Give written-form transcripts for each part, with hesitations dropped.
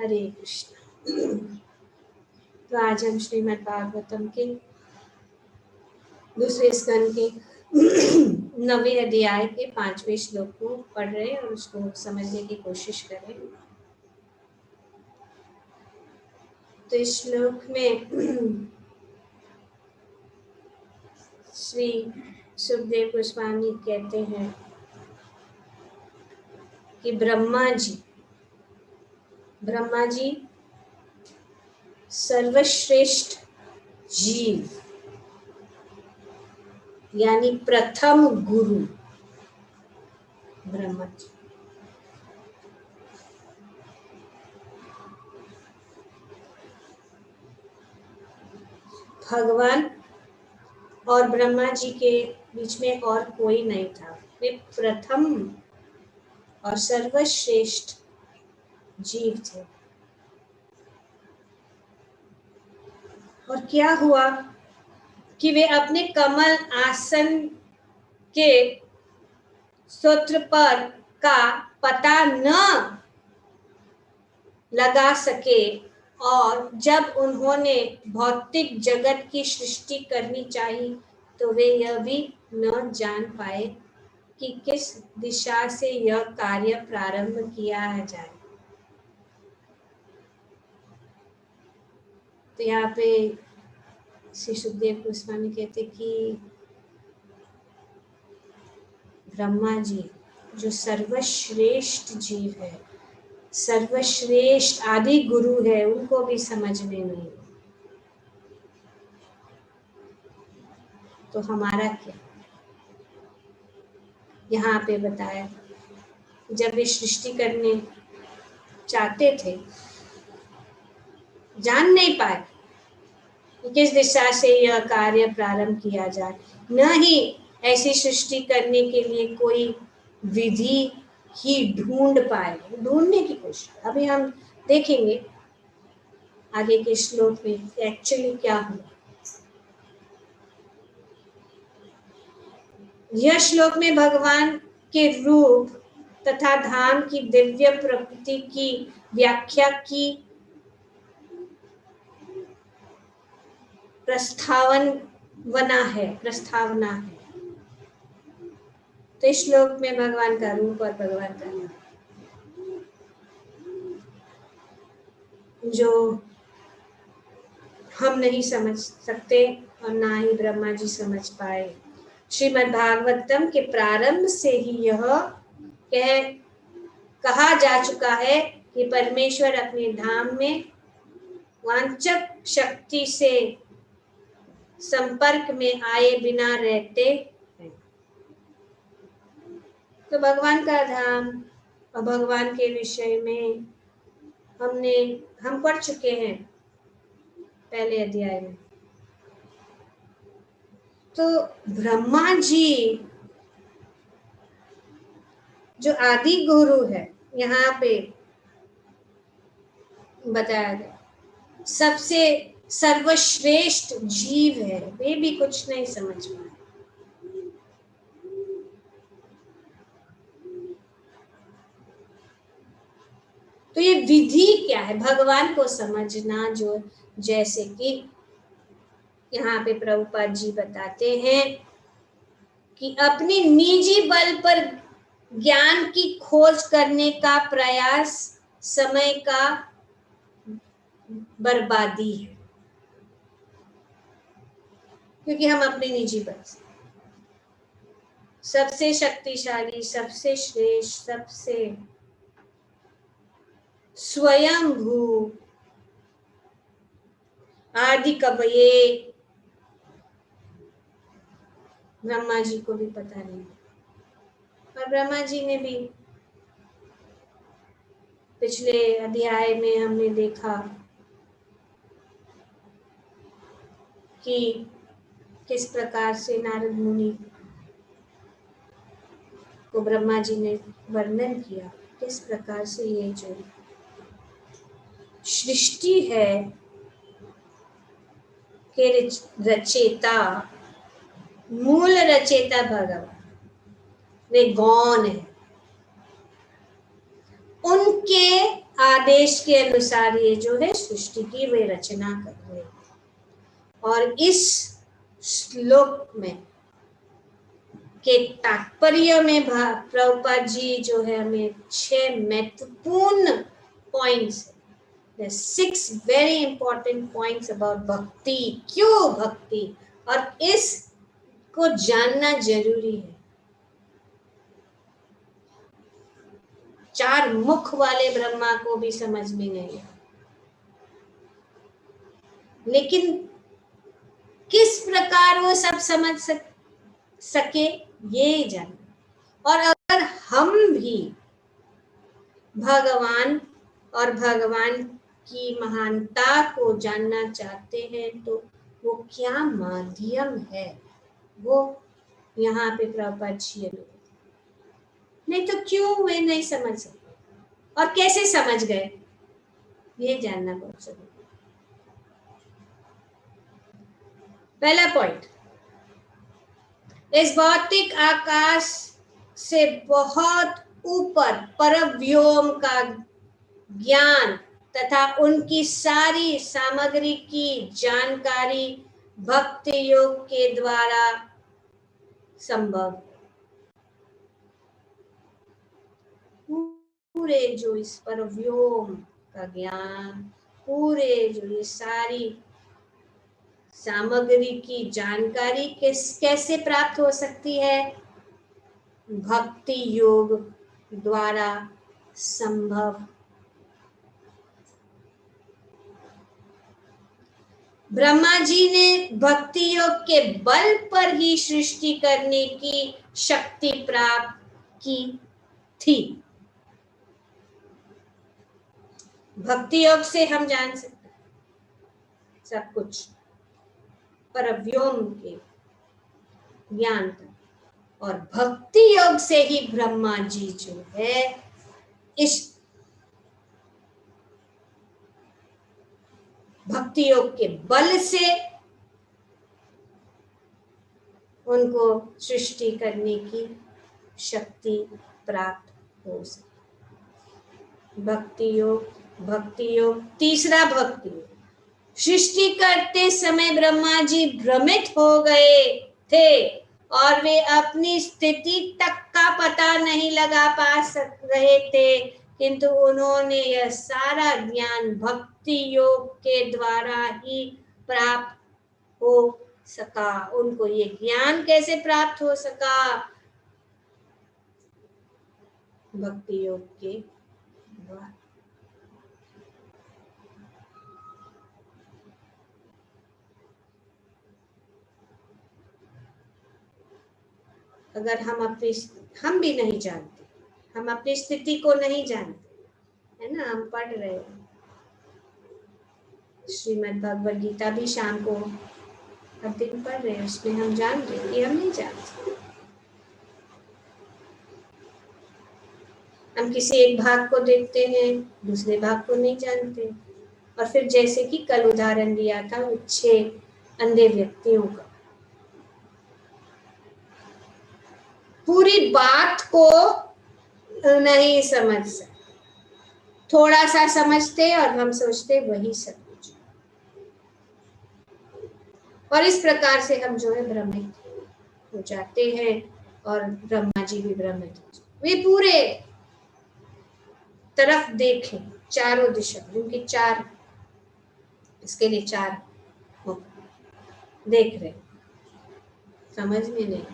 हरे कृष्ण। तो आज हम श्रीमद् भागवतम के दूसरे स्कंद के 9वें अध्याय के 5वें श्लोक को पढ़ रहे हैं और उसको समझने की कोशिश कर रहे हैं। तो इस श्लोक में श्री सुखदेव गोस्वामी कहते हैं कि ब्रह्मा जी सर्वश्रेष्ठ जीव यानी प्रथम गुरु ब्रह्मा जी। भगवान और ब्रह्मा जी के बीच में और कोई नहीं था। वे प्रथम और सर्वश्रेष्ठ जीव थे। और क्या हुआ कि वे अपने कमल आसन के सूत्र पर का पता न लगा सके और जब उन्होंने भौतिक जगत की सृष्टि करनी चाहिए तो वे यह भी न जान पाए कि किस दिशा से यह कार्य प्रारंभ किया जाए। तो यहाँ पे श्री सुखदेव गोस्वामी कहते कि ब्रह्मा जी जो सर्वश्रेष्ठ जीव है, सर्वश्रेष्ठ आदि गुरु है, उनको भी समझ में नहीं। तो हमारा क्या? यहाँ पे बताया जब वे सृष्टि करने चाहते थे, जान नहीं पाए कि किस दिशा से यह कार्य प्रारंभ किया जाए, न ही ऐसी सृष्टि करने के लिए कोई विधि ही ढूंढ पाए। ढूंढने की कोशिश अभी हम देखेंगे आगे के श्लोक में एक्चुअली क्या हुआ। यह श्लोक में भगवान के रूप तथा धाम की दिव्य प्रकृति की व्याख्या की प्रस्तावना है। तो इस श्लोक में भगवान का रूप और भगवान का नाम जो हम नहीं समझ सकते और ना ही ब्रह्मा जी समझ पाए। श्रीमद् भागवतम के प्रारंभ से ही यह कहा जा चुका है कि परमेश्वर अपने धाम में वांछित शक्ति से संपर्क में आए बिना रहते हैं। तो भगवान का धाम और भगवान के विषय में हम पढ़ चुके हैं पहले अध्याय में। तो ब्रह्मा जी जो आदि गुरु है, यहाँ पे बताया गया सबसे सर्वश्रेष्ठ जीव है, वे भी कुछ नहीं समझ पाए। तो ये विधि क्या है भगवान को समझना, जो जैसे कि यहाँ पे प्रभुपाद जी बताते हैं कि अपने निजी बल पर ज्ञान की खोज करने का प्रयास समय का बर्बादी है, क्योंकि हम अपने निजी बल से सबसे शक्तिशाली, सबसे श्रेष्ठ, सबसे स्वयंभू आदि कवये ब्रह्मा जी को भी पता नहीं। और ब्रह्मा जी ने भी पिछले अध्याय में हमने देखा कि किस प्रकार से नारद मुनि को ब्रह्मा जी ने वर्णन किया, किस प्रकार से ये जो सृष्टि है के रचेता, मूल रचेता भगवान, वे गौण है। उनके आदेश के अनुसार ये जो है सृष्टि की वे रचना कर रहे हैं। और इस श्लोक में के तात्पर्य में प्रभुपाद जी जो है हमें 6 महत्वपूर्ण points, 6 very important points about भक्ति, क्यों भक्ति, और इसको जानना जरूरी है। 4 मुख वाले ब्रह्मा को भी समझ में नहीं आया, लेकिन किस प्रकार वो सब समझ सके ये जानना। और अगर हम भी भगवान और भगवान की महानता को जानना चाहते हैं तो वो क्या माध्यम है, वो यहाँ पे प्रभुपाद जी नहीं तो क्यों वे नहीं समझ सकते और कैसे समझ गए, ये जानना बहुत जरूरी। पहला पॉइंट, इस भौतिक आकाश से बहुत ऊपर परव्योम का ज्ञान तथा उनकी सारी सामग्री की जानकारी भक्ति योग के द्वारा संभव। पूरे जो इस परव्योम का ज्ञान, पूरे जो ये सारी सामग्री की जानकारी कैसे प्राप्त हो सकती है, भक्ति योग द्वारा संभव। ब्रह्मा जी ने भक्ति योग के बल पर ही सृष्टि करने की शक्ति प्राप्त की थी। भक्ति योग से हम जान सकते सब कुछ, परव्योम के ज्ञान तक, और भक्ति योग से ही ब्रह्मा जी जो है इस भक्ति योग के बल से उनको सृष्टि करने की शक्ति प्राप्त हो सकती। भक्ति योग तीसरा भक्ति योग, सृष्टि करते समय ब्रह्मा जी भ्रमित हो गए थे और वे अपनी स्थिति तक का पता नहीं लगा पा रहे थे, किंतु उन्होंने यह सारा ज्ञान भक्ति योग के द्वारा ही प्राप्त हो सका। उनको ये ज्ञान कैसे प्राप्त हो सका, भक्ति योग के द्वारा। अगर हम भी नहीं जानते, हम अपनी स्थिति को नहीं जानते, है ना, हम पढ़ रहे हैं श्रीमद् भगवद गीता भी शाम को हर दिन पढ़ रहे हैं, उसमें हम जान रहे हैं कि हम नहीं जानते। हम किसी एक भाग को देखते हैं, दूसरे भाग को नहीं जानते। और फिर जैसे कि कल उदाहरण दिया था 6 अंधे व्यक्तियों का, पूरी बात को नहीं समझ सकते, थोड़ा सा समझते और हम सोचते वही सब कुछ, और इस प्रकार से हम जो है भ्रमित हो जाते हैं। और ब्रह्मा जी भी भ्रमित हो जाते, वे पूरे तरफ देखें, चारों दिशा, उनके 4 इसके लिए 4 देख रहे, समझ में नहीं,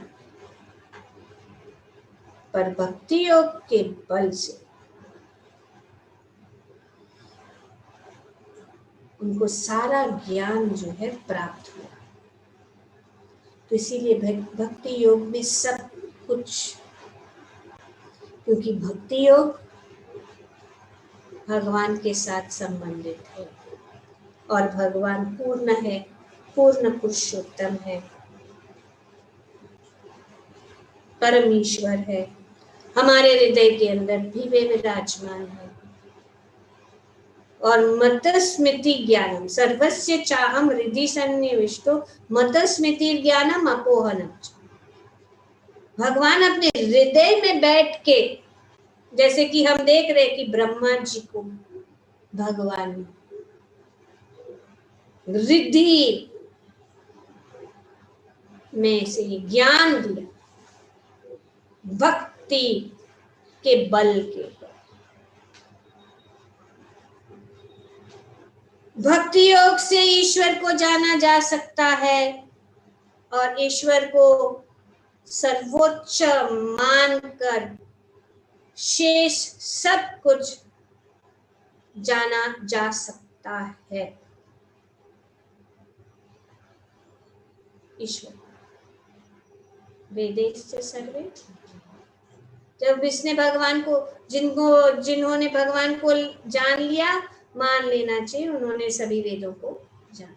पर भक्ति योग के बल से उनको सारा ज्ञान जो है प्राप्त हुआ। तो इसीलिए भक्ति योग में सब कुछ, क्योंकि भक्ति योग भगवान के साथ संबंधित है और भगवान पूर्ण है, पूर्ण पुरुषोत्तम है, परमेश्वर है, हमारे हृदय के अंदर भी वे विराजमान है। और मत स्मृति ज्ञानम सर्वस्य चाहम हृदि सन्निविष्टो मत स्मृति ज्ञानम अपोहनम। भगवान अपने हृदय में बैठ के, जैसे कि हम देख रहे कि ब्रह्मा जी को भगवान रिद्धि में से ज्ञान दिया, भक्ति के बल के ऊपर। भक्ति योग से ईश्वर को जाना जा सकता है और ईश्वर को सर्वोच्च मानकर शेष सब कुछ जाना जा सकता है। ईश्वर वेदेश्च सर्वे, जब इसने भगवान को जिन्होंने भगवान को जान लिया, मान लेना चाहिए उन्होंने सभी वेदों को जान,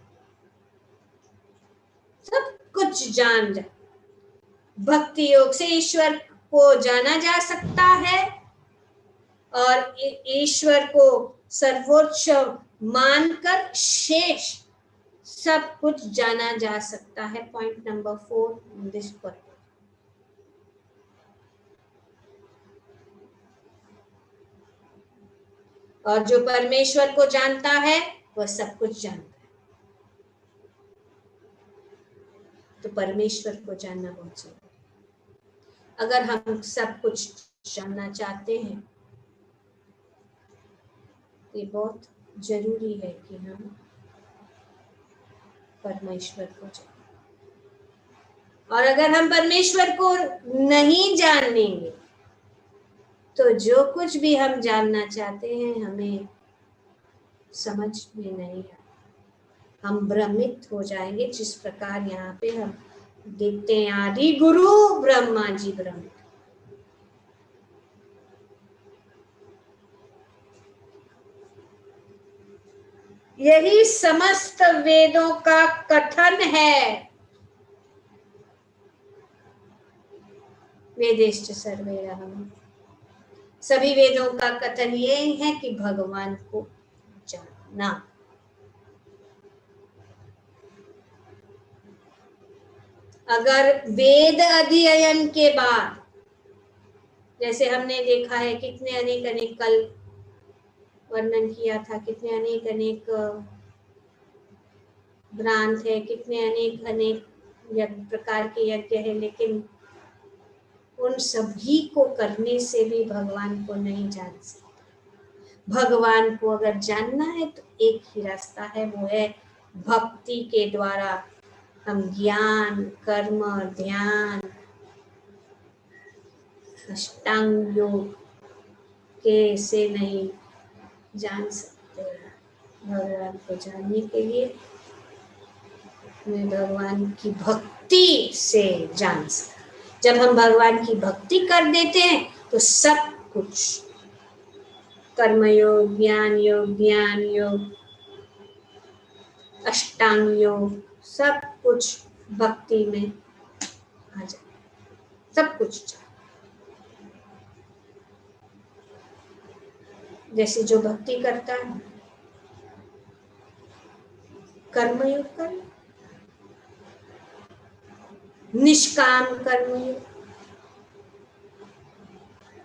सब कुछ जान जा। भक्ति योग से ईश्वर को जाना जा सकता है और ईश्वर को सर्वोच्च मानकर शेष सब कुछ जाना जा सकता है। पॉइंट नंबर 4 दिस पर। और जो परमेश्वर को जानता है वह सब कुछ जानता है। तो परमेश्वर को जानना बहुत जरूरी है। अगर हम सब कुछ जानना चाहते हैं, ये बहुत जरूरी है कि हम परमेश्वर को जानें। और अगर हम परमेश्वर को नहीं जानेंगे तो जो कुछ भी हम जानना चाहते हैं हमें समझ में नहीं आए, हम भ्रमित हो जाएंगे। जिस प्रकार यहाँ पे हम देखते हैं, आदि गुरु ब्रह्मा जी भ्रमित। यही समस्त वेदों का कथन है। वेदेश्च सर्वैः, सभी वेदों का कथन ये है कि भगवान को जानना। अगर वेद अध्ययन के बाद, जैसे हमने देखा है कितने अनेक अनेक कल वर्णन किया था, कितने अनेक अनेक भ्रांत है, कितने अनेक अनेक प्रकार के यज्ञ है, लेकिन उन सभी को करने से भी भगवान को नहीं जान सकते। भगवान को अगर जानना है तो एक ही रास्ता है, वो है भक्ति के द्वारा। हम ज्ञान, कर्म, ध्यान, अष्टांग योग के से नहीं जान सकते। भगवान को जानने के लिए हमें भगवान की भक्ति से जान सकते। जब हम भगवान की भक्ति कर देते हैं तो सब कुछ, कर्म योग, ज्ञान योग, ध्यान योग, अष्टांग योग, सब कुछ भक्ति में आ जाए, सब कुछ। जैसे जो भक्ति करता है कर्मयोग कर, निष्काम कर्मयोग,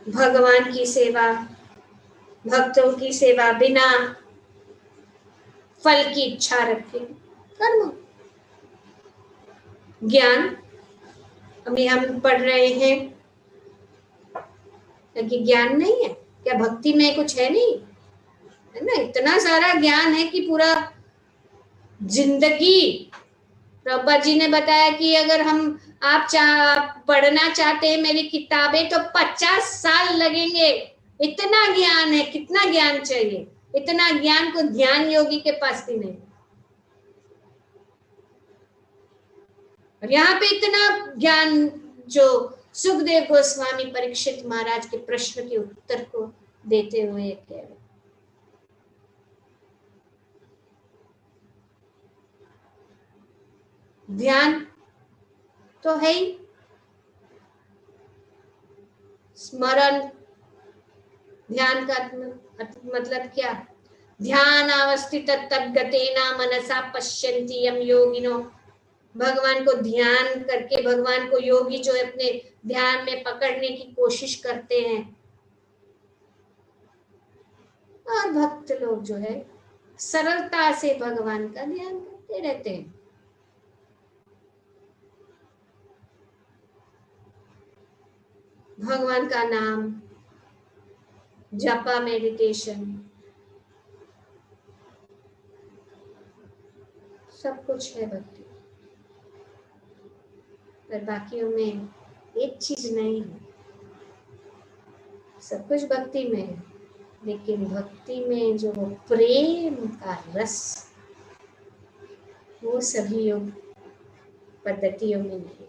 भगवान की सेवा, भक्तों की सेवा बिना फल की इच्छा रखे कर्म। ज्ञान, अभी हम पढ़ रहे हैं कि ज्ञान नहीं है क्या? भक्ति में कुछ है नहीं है ना? इतना सारा ज्ञान है कि पूरा जिंदगी, प्रभुपाद जी ने बताया कि अगर आप पढ़ना चाहते हैं मेरी किताबें तो 50 साल लगेंगे। इतना ज्ञान है, कितना ज्ञान चाहिए? इतना ज्ञान को ध्यान योगी के पास भी नहीं। और यहाँ पे इतना ज्ञान जो सुखदेव गोस्वामी परीक्षित महाराज के प्रश्न के उत्तर को देते हुए कह रहे, ध्यान तो है ही, स्मरण, ध्यान का मतलब क्या? ध्यान अवस्थित तद्गतेना मनसा पश्यन्ति यम योगिनो। भगवान को ध्यान करके, भगवान को योगी जो अपने ध्यान में पकड़ने की कोशिश करते हैं, और भक्त लोग जो है सरलता से भगवान का ध्यान करते रहते हैं। भगवान का नाम जपा, मेडिटेशन, सब कुछ है भक्ति, पर बाकियों में एक चीज नहीं है। सब कुछ भक्ति में है, लेकिन भक्ति में जो प्रेम का रस, वो सभी योग पद्धतियों में नहीं।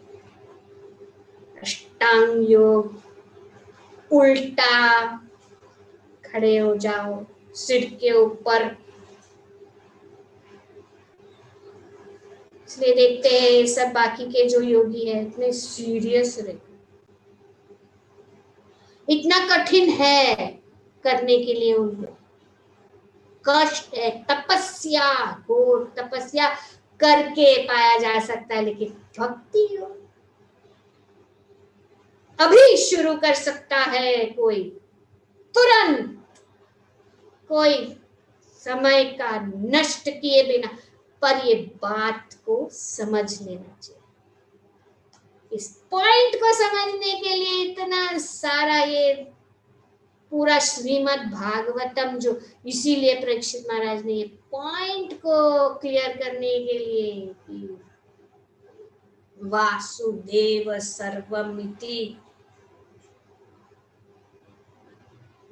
अष्टांग योग, उल्टा खड़े हो जाओ सिर के ऊपर, इसलिए देखते हैं सब बाकी के जो योगी है इतने सीरियस रहते, इतना कठिन है करने के लिए, उनको कष्ट है, तपस्या, घोर तपस्या करके पाया जा सकता है, लेकिन भक्ति योग अभी शुरू कर सकता है कोई, तुरंत, कोई समय का नष्ट किए बिना, पर ये बात को समझ लेना चाहिए। इस पॉइंट को समझने के लिए इतना सारा ये पूरा श्रीमद् भागवतम, जो इसीलिए परीक्षित महाराज ने ये पॉइंट को क्लियर करने के लिए कि वासुदेव सर्वमिति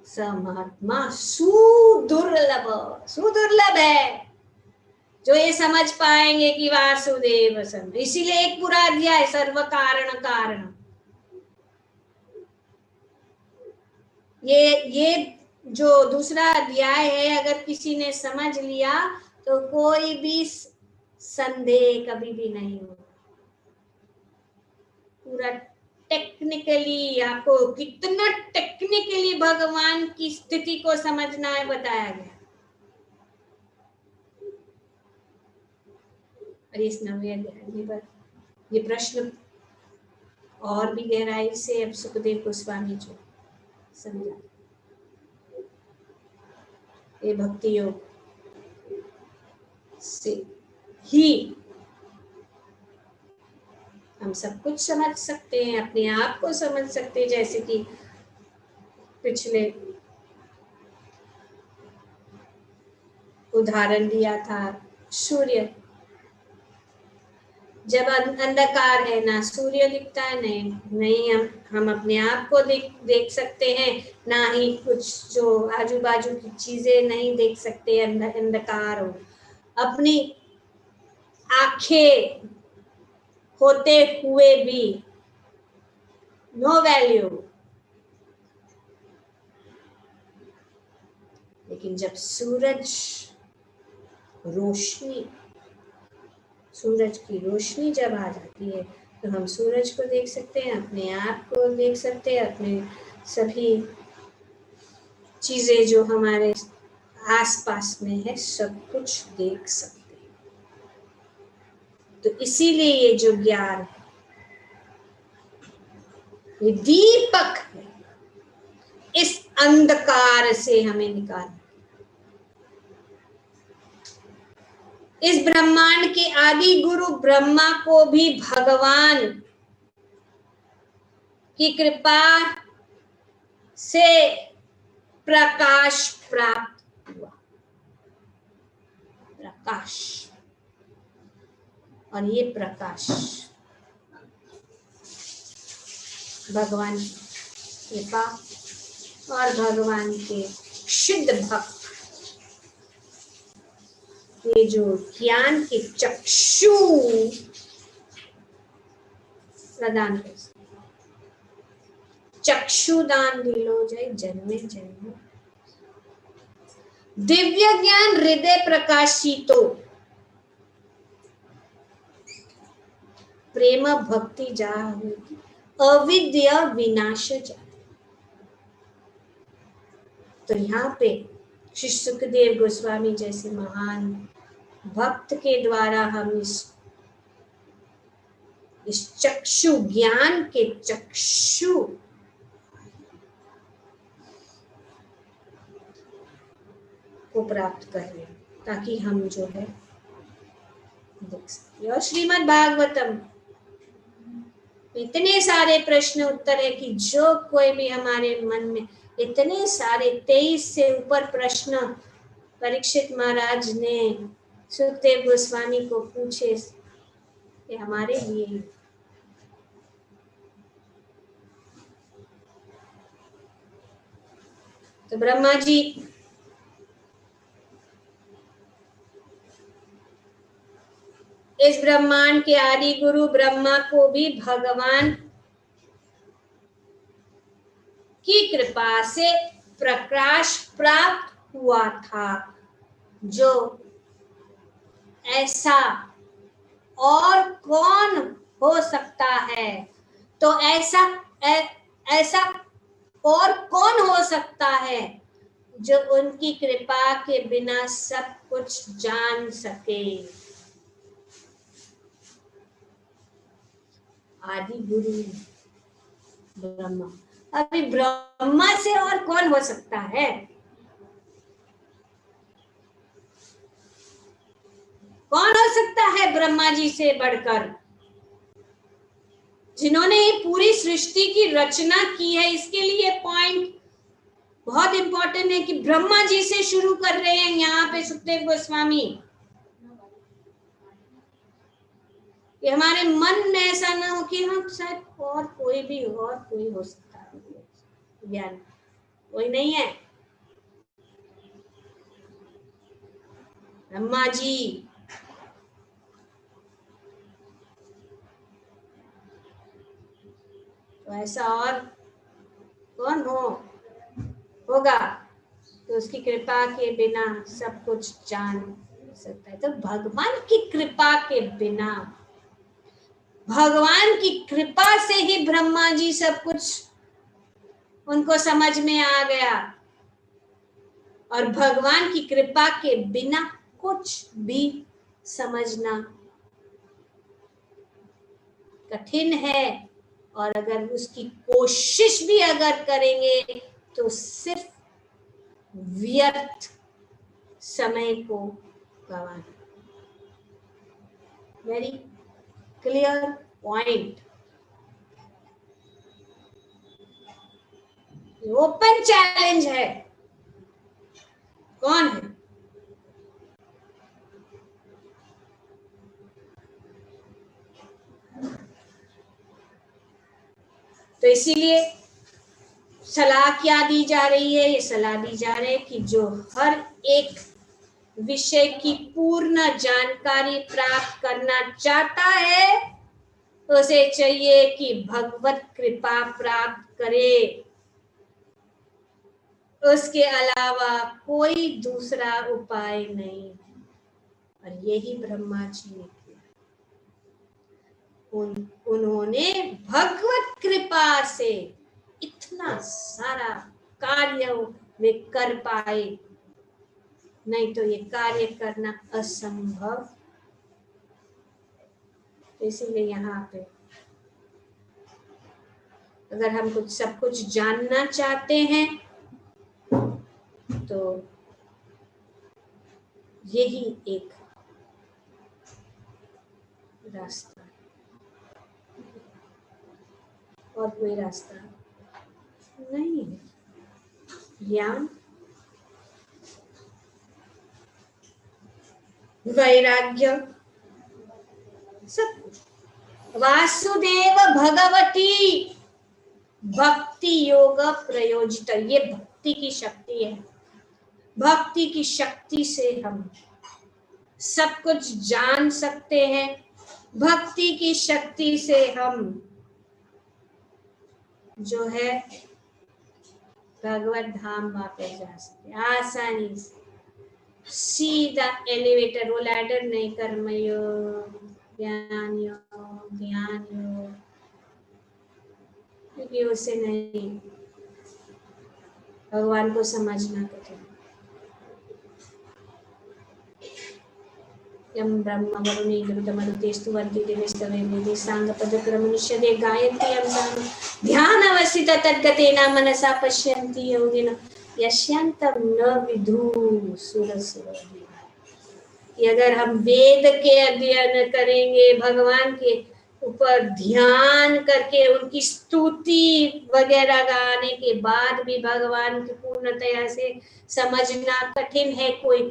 स महात्मा सुदुर्लभ, सुदुर्लभ है जो ये समझ पाएंगे कि वासुदेव सर्व, इसीलिए एक पूरा अध्याय सर्व कारण कारण। ये जो दूसरा अध्याय है, अगर किसी ने समझ लिया तो कोई भी संदेह कभी भी नहीं होगा। पूरा टेक्निकली, आपको कितना टेक्निकली भगवान की स्थिति को समझना है बताया गया। और इस 9वें अध्याय में ये प्रश्न और भी गहराई से अब सुखदेव गोस्वामी जो समझा, ये भक्ति योग से ही हम सब कुछ समझ सकते हैं, अपने आप को समझ सकते हैं। जैसे कि पिछले उदाहरण दिया था, सूर्य, जब अंधकार है ना सूर्य दिखता है, नहीं हम अपने आप को देख सकते हैं, ना ही कुछ जो आजू बाजू की चीजें नहीं देख सकते, अंधकार हो। अपनी आंखें होते हुए भी नो वैल्यू, लेकिन जब सूरज की रोशनी जब आ जाती है तो हम सूरज को देख सकते हैं, अपने आप को देख सकते हैं, अपने सभी चीजें जो हमारे आसपास में है सब कुछ देख सकते हैं। तो इसीलिए ये जो ज्ञान है ये दीपक है, इस अंधकार से हमें निकालना। इस ब्रह्मांड के आदि गुरु ब्रह्मा को भी भगवान की कृपा से प्रकाश प्राप्त हुआ, प्रकाश। और ये प्रकाश भगवान की कृपा और भगवान के शुद्ध भक्त ये जो ज्ञान के चक्षु प्रदान कर, चक्षुदान दिलो जय जन्मे जन्म, दिव्य ज्ञान हृदय प्रकाशितो, प्रेम भक्ति जा अविद्या विनाश जा। तो यहाँ पे श्री सुखदेव गोस्वामी जैसे महान भक्त के द्वारा हम इस चक्षु ज्ञान के चक्षु को प्राप्त कर रहे हैं, ताकि हम जो है देख सकते। और श्रीमद् भागवतम इतने सारे प्रश्न उत्तर है कि जो कोई भी हमारे मन में, इतने सारे 23 से ऊपर प्रश्न परीक्षित महाराज ने सुखदेव गोस्वामी को पूछे, ये हमारे लिए। तो ब्रह्मा जी इस ब्रह्मांड के आदि गुरु ब्रह्मा को भी भगवान की कृपा से प्रकाश प्राप्त हुआ था, जो ऐसा और कौन हो सकता है। तो ऐसा और कौन हो सकता है जो उनकी कृपा के बिना सब कुछ जान सके। आदि गुरु ब्रह्मा, अभी ब्रह्मा से और कौन हो सकता है? कौन हो सकता है ब्रह्मा जी से बढ़कर, जिन्होंने ये पूरी सृष्टि की रचना की है। इसके लिए पॉइंट बहुत इंपॉर्टेंट है कि ब्रह्मा जी से शुरू कर रहे हैं यहाँ पे सुखदेव गोस्वामी। कि हमारे मन में ऐसा ना हो कि हम शायद और कोई भी और कोई हो सकता है, ज्ञान कोई नहीं है। ब्रह्मा जी तो ऐसा और कौन होगा तो उसकी कृपा के बिना सब कुछ जान सकता है। तो भगवान की कृपा के बिना, भगवान की कृपा से ही ब्रह्मा जी सब कुछ उनको समझ में आ गया, और भगवान की कृपा के बिना कुछ भी समझना कठिन है। और अगर उसकी कोशिश भी अगर करेंगे तो सिर्फ व्यर्थ समय को गंवाना। Very clear point, open challenge है। कौन है? तो इसीलिए सलाह क्या दी जा रही है? ये सलाह दी जा रही है कि जो हर एक विषय की पूर्ण जानकारी प्राप्त करना चाहता है, उसे चाहिए कि भगवत कृपा प्राप्त करे। उसके अलावा कोई दूसरा उपाय नहीं। और यही ब्रह्मा जी ने किया। उन्होंने भगवत कृपा से इतना सारा कार्य वे कर पाए, नहीं तो ये कार्य करना असंभव। इसीलिए यहाँ पे अगर हम सब कुछ जानना चाहते हैं तो यही एक रास्ता, और कोई रास्ता नहीं है। ज्ञान, वैराग्य, सब कुछ। वासुदेव भगवती भक्ति योग प्रयोजित, ये भक्ति की शक्ति है। भक्ति की शक्ति से हम सब कुछ जान सकते हैं। भक्ति की शक्ति से हम जो है भगवत धाम वापस जा सकते हैं आसानी से। सीधा एलिवेटर, वो लैडर नहीं, कर्मयोग, ज्ञान योग, ध्यान योग, क्योंकि उसे नहीं, भगवान को समझना कठिन। यम ब्रह्म वरुणी गरुडमरुतेस्तु वन्ति देवस्तवे वेदे सांगपदक्रमनिष्यते गायन्ति यं साम ध्यानावस्थित तद्गतेन मनसा पश्यन्ति योगिनः यस्यांतम न विदु सुरसुरभिः। कि अगर हम वेद के अध्ययन करेंगे, भगवान के ऊपर ध्यान करके उनकी स्तुति वगैरह गाने के बाद भी भगवान की पूर्णतया से समझना कठिन है। कोई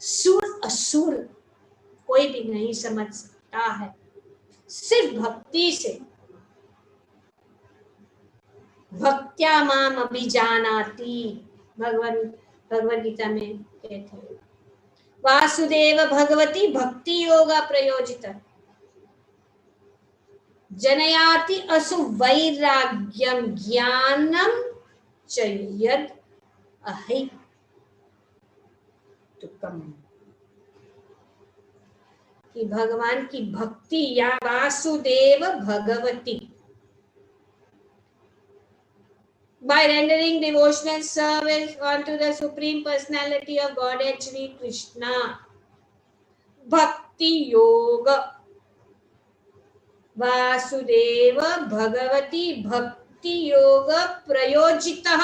सुर असुर कोई भी नहीं समझ सकता है, सिर्फ भक्ति से। भक्त्या माम अभिजानाति, भगवान भगवद गीता में कहते हैं। वासुदेव भगवती भक्ति योगा प्रयोजित जनयाति असु वैराग्यम ज्ञानम च यद अहेतुकम। कि भगवान की भक्ति या Vasudev Bhagwati, by rendering devotional service unto the Supreme Personality of Godhead Shri Krishna, भक्ति योग वासुदेव भगवती भक्ति योग प्रयोजितः।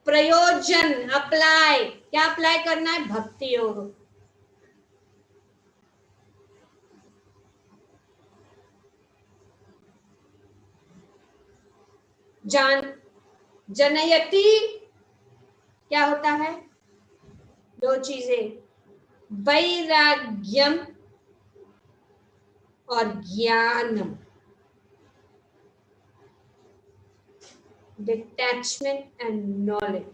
प्रयोजन अप्लाई, क्या अप्लाई करना है? भक्ति योग। जनयति क्या होता है? दो चीजें, वैराग्यम और ज्ञानम, डिटैचमेंट एंड नॉलेज।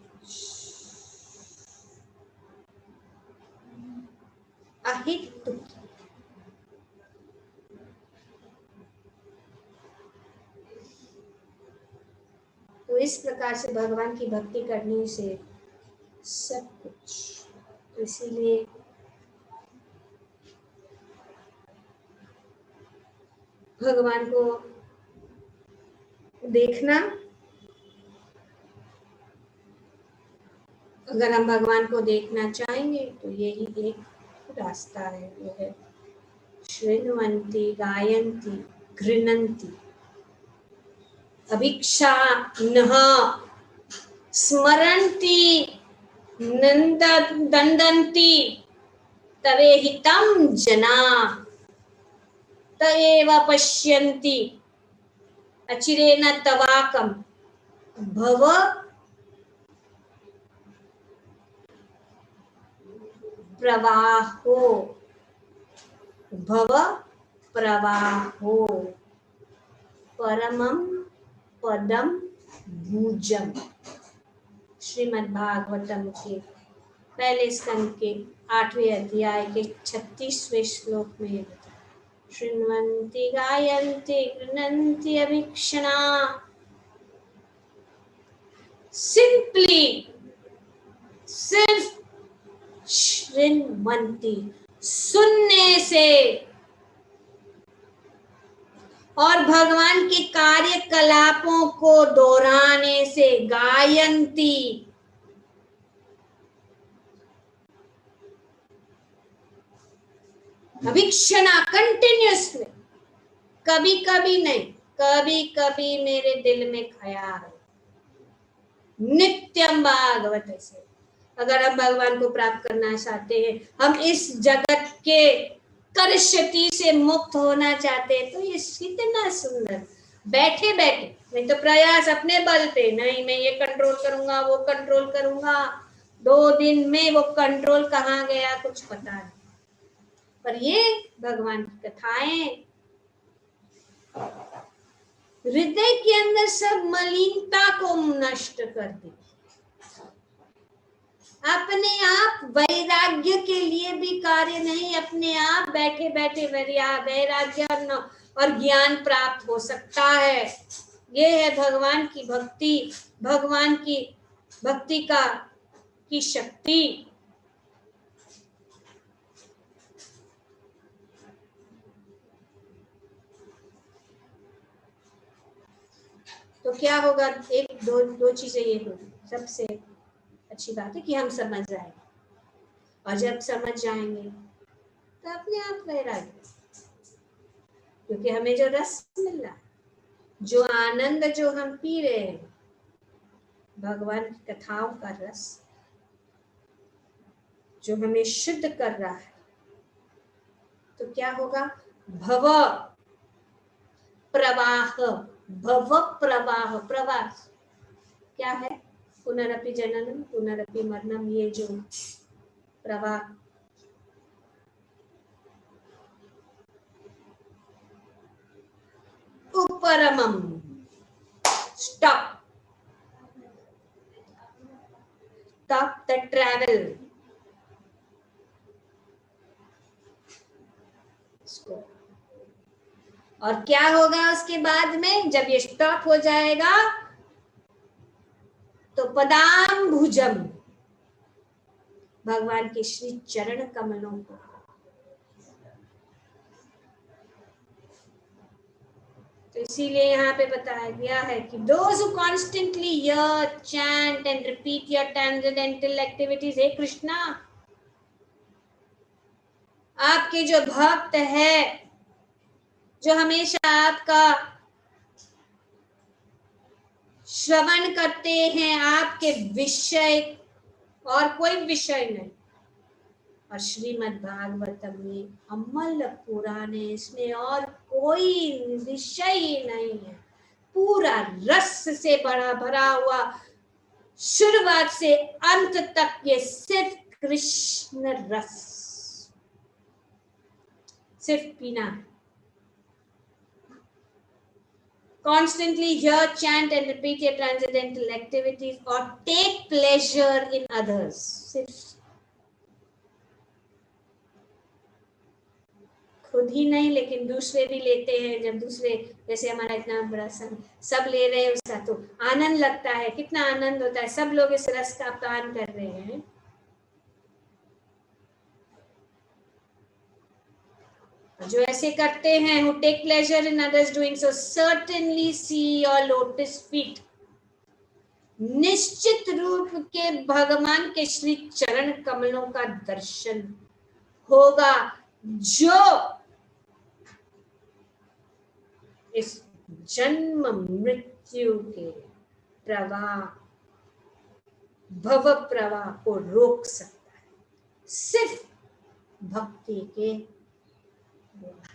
अहितुक, तो इस प्रकार से भगवान की भक्ति करने से सब कुछ। इसीलिए भगवान को देखना, अगर हम भगवान को देखना चाहेंगे तो यही एक रास्ता है, वो है शृण्वन्ति गायन्ति गृह्णन्ति अभिक्षा नः स्मरन्ति दंडन्ति तवे हितं जना तएव पश्यन्ति अचिरेण तवाकं भव प्रवाहो, भव प्रवाहो परमं पदम भुजम। श्रीमद् भागवतम के पहले स्कंद के 8वें अध्याय के 36वें श्लोक में शृण्वन्ति गायन्ति गृह्णन्ति अभीक्षणा। सिंपली सिर्फ शृण्वन्ति, सुनने से और भगवान के कार्यकलापों को दोहराने से, गायन्ति अभीक्षणा कंटिन्यूअसली, कभी कभी नहीं, कभी कभी मेरे दिल में ख्याल, नित्यम भागवत से। अगर हम भगवान को प्राप्त करना चाहते हैं, हम इस जगत के कर्षति से मुक्त होना चाहते हैं, तो ये कितना सुंदर, बैठे बैठे, नहीं तो प्रयास अपने बल पे, नहीं मैं ये कंट्रोल करूंगा वो कंट्रोल करूंगा, 2 दिन में वो कंट्रोल कहाँ गया कुछ पता नहीं। पर ये भगवान की कथाएं हृदय के अंदर सब मलिनता को नष्ट कर दी। अपने आप वैराग्य के लिए भी कार्य नहीं, अपने आप बैठे बैठे वैराग्य और ज्ञान प्राप्त हो सकता है। ये है भगवान की भक्ति, भगवान की भक्ति की शक्ति। तो क्या होगा? एक दो चीजें ये होगी। सबसे अच्छी बात है कि हम समझ जाएंगे, और जब समझ जाएंगे तो अपने आप वैराग्य, क्योंकि हमें जो रस मिल रहा है, जो आनंद जो हम पी रहे हैं, भगवान की कथाओं का रस जो हमें शुद्ध कर रहा है, तो क्या होगा? भव प्रवाह, भव प्रवाह, प्रवाह क्या है? पुनरपि जननम पुनरपि मरणम, ये जो प्रवाह, उपरमम, स्टॉप, स्टॉप द ट्रैवल, और क्या होगा उसके बाद में? जब ये स्टॉप हो जाएगा तो पदाम भुजम, भगवान के श्री चरण कमलों को, तो इसीलिए यहाँ पे बताया गया है कि those who constantly hear, chant and repeat your transcendental activities, हे कृष्णा, आपके जो भक्त है, जो हमेशा आपका श्रवण करते हैं, आपके विषय और कोई विषय नहीं, और श्रीमद् भागवतम में अमल पुराण है, इसमें और कोई विषय ही नहीं है, पूरा रस से भरा भरा हुआ, शुरुआत से अंत तक ये सिर्फ कृष्ण रस, सिर्फ पीना। Constantly hear, chant and repeat your transcendental activities or take pleasure in others. सिर्फ खुद ही नहीं, लेकिन दूसरे भी लेते हैं। जब दूसरे, जैसे हमारा इतना बड़ा संघ, सब ले रहे हैं उसका तो आनंद लगता है, कितना आनंद होता है, सब लोग इस रस का पान कर रहे हैं। जो ऐसे करते हैं, who take pleasure in others doing so, certainly see your lotus feet, निश्चित रूप के भगवान के श्री चरण कमलों का दर्शन होगा, जो इस जन्म मृत्यु के प्रवाह, भव प्रवाह को रोक सकता है, सिर्फ भक्ति के द्वारा।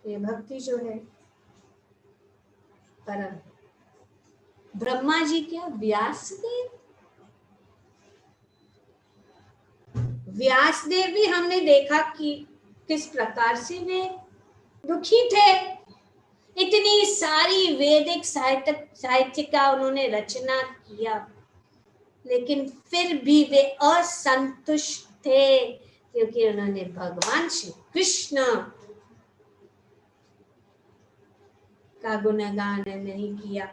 ये भक्ति जो है परम। ब्रह्मा जी क्या, व्यासदेव भी हमने देखा कि किस प्रकार से वे दुखी थे। इतनी सारी वैदिक साहित्य का उन्होंने रचना किया, लेकिन फिर भी वे असंतुष्ट थे, क्योंकि उन्होंने भगवान श्री कृष्ण का गुणगान नहीं किया।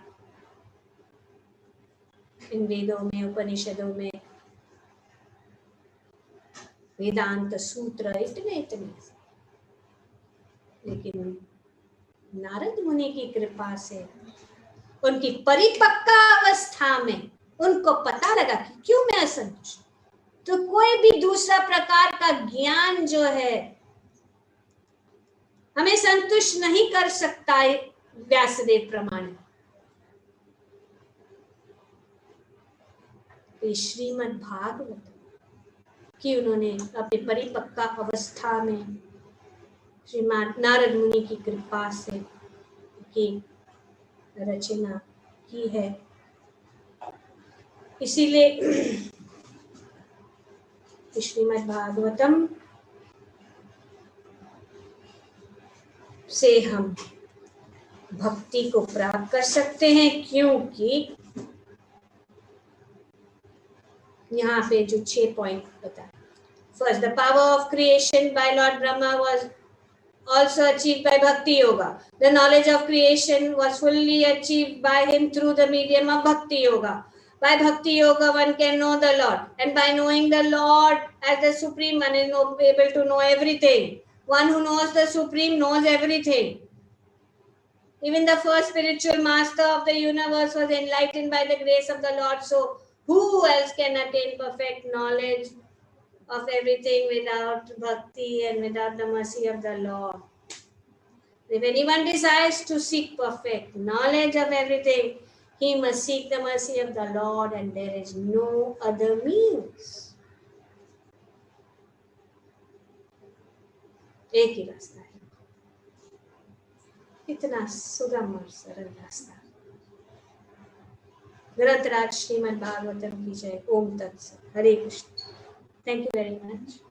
इन वेदों में, उपनिषदों में, वेदांत सूत्र इतने, लेकिन नारद मुनि की कृपा से उनकी परिपक्व अवस्था में उनको पता लगा कि क्यों मैं असंतुष्ट, तो कोई भी दूसरा प्रकार का ज्ञान जो है हमें संतुष्ट नहीं कर सकता है। व्यासदेव प्रमाण श्रीमद् भागवत कि उन्होंने अपने परिपक्व अवस्था में श्रीमान नारद मुनि की कृपा से की रचना की है। इसीलिए श्रीमद् भागवतम से हम भक्ति को प्राप्त कर सकते हैं, क्योंकि यहाँ पे जो 6 पॉइंट बताए। First, the power of creation bye Lord Brahma was also achieved by bhakti yoga. The knowledge of creation was fully achieved by him through the medium of bhakti yoga. By bhakti yoga one can know the Lord, and by knowing the Lord as the supreme one is able to know everything. One who knows the supreme knows everything. Even the first spiritual master of the universe was enlightened by the grace of the Lord, so who else can attain perfect knowledge of everything without bhakti and without the mercy of the Lord? If anyone desires to seek perfect knowledge of everything, he must seek the mercy of the Lord, and there is no other means. एक ही रास्ता है, इतना सुगम और सरल रास्ता। ग्रंथराज श्रीमद् भागवतम की जय। ओम तत्सत। Hare Krishna. Thank you very much.